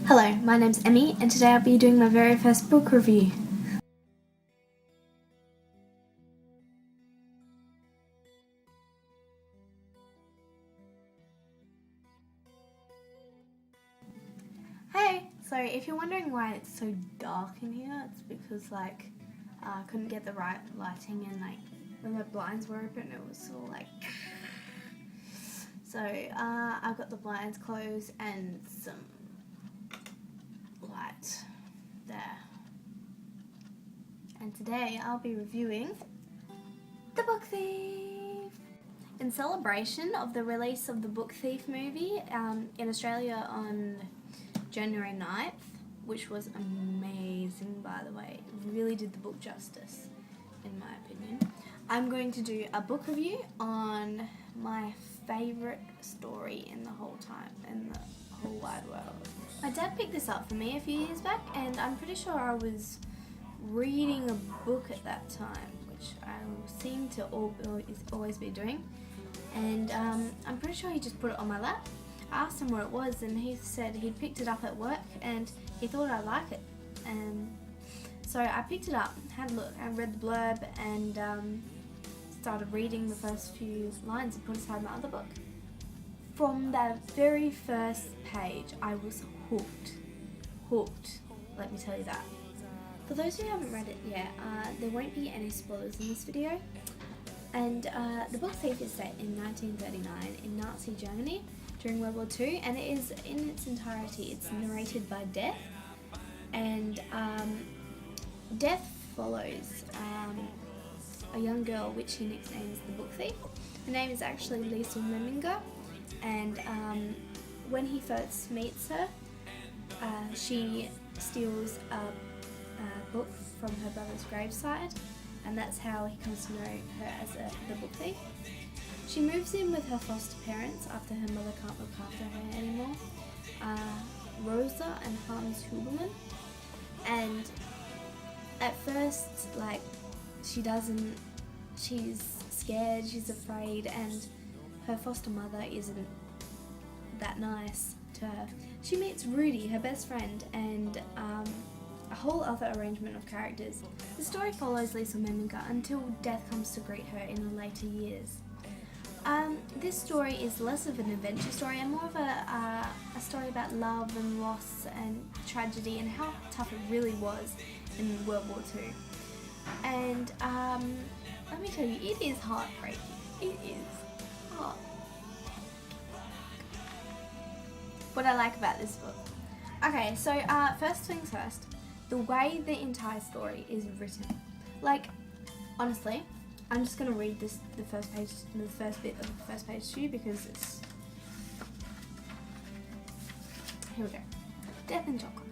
Hello, my name's Emmy and today I'll be doing my very first book review. Hey! So if you're wondering why it's so dark in here, it's because I couldn't get the right lighting and when my blinds were open it was all so I've got the blinds closed and some light there. And today I'll be reviewing The Book Thief! In celebration of the release of the Book Thief movie in Australia on January 9th, which was amazing by the way, it really did the book justice in my opinion. I'm going to do a book review on my favourite story in the whole wide world. My dad picked this up for me a few years back and I'm pretty sure I was reading a book at that time, which I seem to always be doing, and I'm pretty sure he just put it on my lap. I asked him where it was and he said he'd picked it up at work and he thought I'd like it, and so I picked it up, had a look, I read the blurb and started reading the first few lines and put aside my other book. From that very first page I was hooked, let me tell you that. For those who haven't read it yet, there won't be any spoilers in this video, and The Book Thief is set in 1939 in Nazi Germany during World War II, and it is in its entirety, it's narrated by Death, and Death follows a young girl which he nicknames the Book Thief. Her name is actually Lisa Meminger, and when he first meets her, she steals a book from her brother's graveside, and that's how he comes to know her as the Book Thief. She moves in with her foster parents after her mother can't look after her anymore, Rosa and Hans Huberman, and at first she's scared, she's afraid, and her foster mother isn't that nice to her. She meets Rudy, her best friend, and a whole other arrangement of characters. The story follows Lisa Meminger until death comes to greet her in her later years. This story is less of an adventure story and more of a story about love and loss and tragedy and how tough it really was in World War II. And let me tell you, it is heartbreaking. It is heart. What I like about this book. Okay, so first things first, the way the entire story is written. Honestly, I'm just gonna read the first bit of the first page to you because it's. Here we go. Death and chocolate.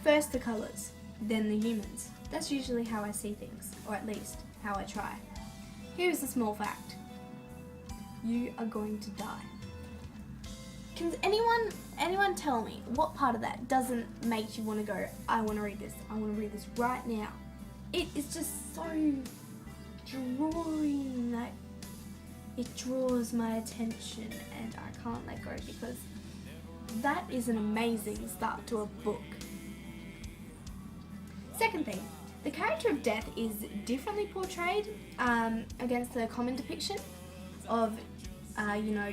First the colours, then the humans. That's usually how I see things, or at least how I try. Here's a small fact. You are going to die. Can anyone tell me what part of that doesn't make you want to go, I want to read this right now? It is just so drawing, it draws my attention and I can't let go because that is an amazing start to a book. Second thing, the character of Death is differently portrayed against the common depiction of,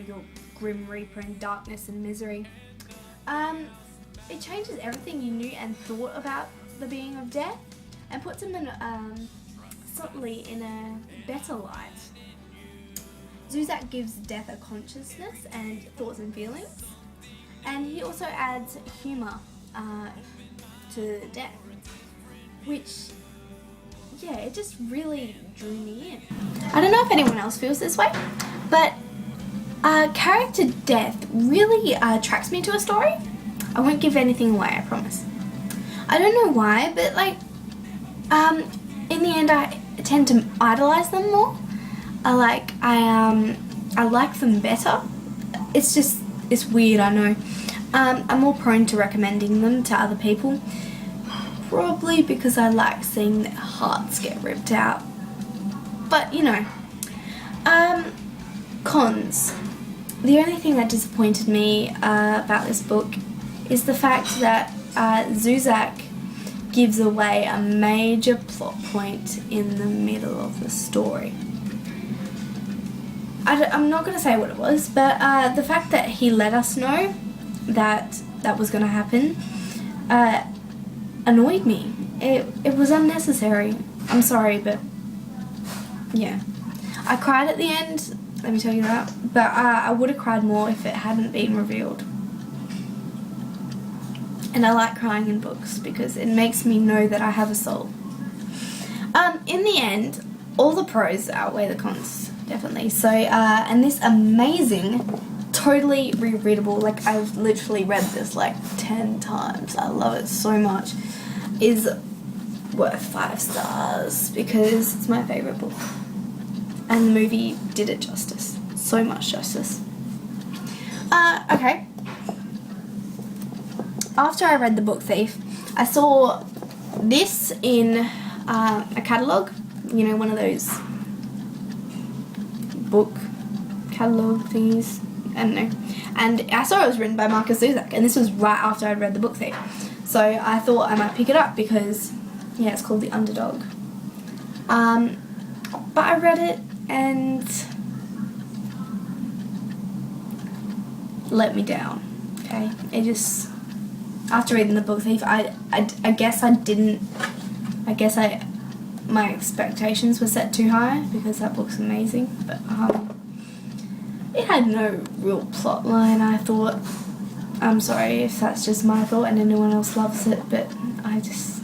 your Grim Reaper and darkness and misery. It changes everything you knew and thought about the being of Death and puts him in subtly in a better light. Zusak gives Death a consciousness and thoughts and feelings, and he also adds humour to Death, which, yeah, it just really drew me in. I don't know if anyone else feels this way, but character Death really attracts me to a story. I won't give anything away, I promise. I don't know why, but in the end I tend to idolise them more. I like them better. It's weird, I know. I'm more prone to recommending them to other people, probably because I like seeing their hearts get ripped out. But cons. The only thing that disappointed me about this book is the fact that Zusak gives away a major plot point in the middle of the story. I'm not going to say what it was, but the fact that he let us know that that was going to happen annoyed me. It was unnecessary. I'm sorry, but yeah. I cried at the end, let me tell you that, but I would have cried more if it hadn't been revealed. And I like crying in books because it makes me know that I have a soul. In the end, all the pros outweigh the cons, definitely. So, and this amazing, totally rereadable, like I've literally read this like 10 times, I love it so much, is worth 5 stars because it's my favourite book. And the movie did it justice. So much justice. Okay. After I read The Book Thief, I saw this in a catalogue. You know, one of those book catalogue thingies. I don't know. And I saw it was written by Markus Zusak. And this was right after I'd read The Book Thief. So I thought I might pick it up because, yeah, it's called The Underdog. But I read it and let me down. Okay, it just, after reading The Book Thief, I guess my expectations were set too high because that book's amazing, but it had no real plot line. I thought, I'm sorry if that's just my thought and anyone else loves it, but I just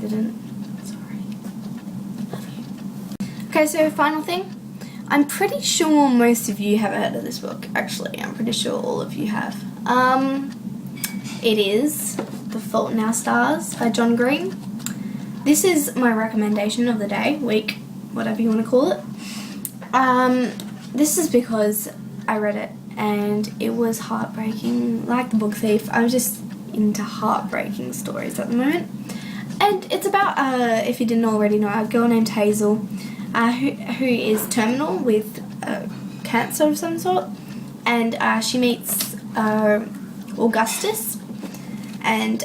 didn't. Okay, so final thing. I'm pretty sure most of you have heard of this book. Actually, I'm pretty sure all of you have. It is The Fault in Our Stars by John Green. This is my recommendation of the day, week, whatever you want to call it. This is because I read it and it was heartbreaking. Like The Book Thief, I'm just into heartbreaking stories at the moment. And it's about, if you didn't already know, a girl named Hazel who is terminal with cancer of some sort, and she meets Augustus, and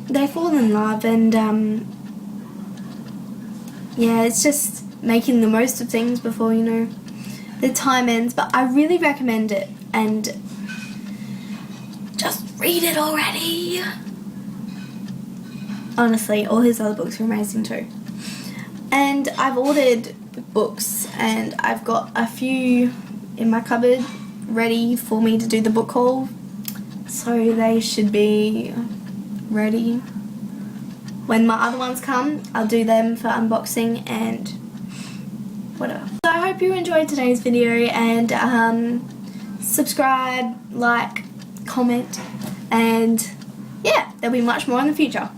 they fall in love, and yeah, it's just making the most of things before, you know, the time ends. But I really recommend it, and just read it already. Honestly, all his other books are amazing too. And I've ordered books and I've got a few in my cupboard ready for me to do the book haul, so they should be ready. When my other ones come, I'll do them for unboxing and whatever. So I hope you enjoyed today's video, and subscribe, like, comment, and yeah, there'll be much more in the future.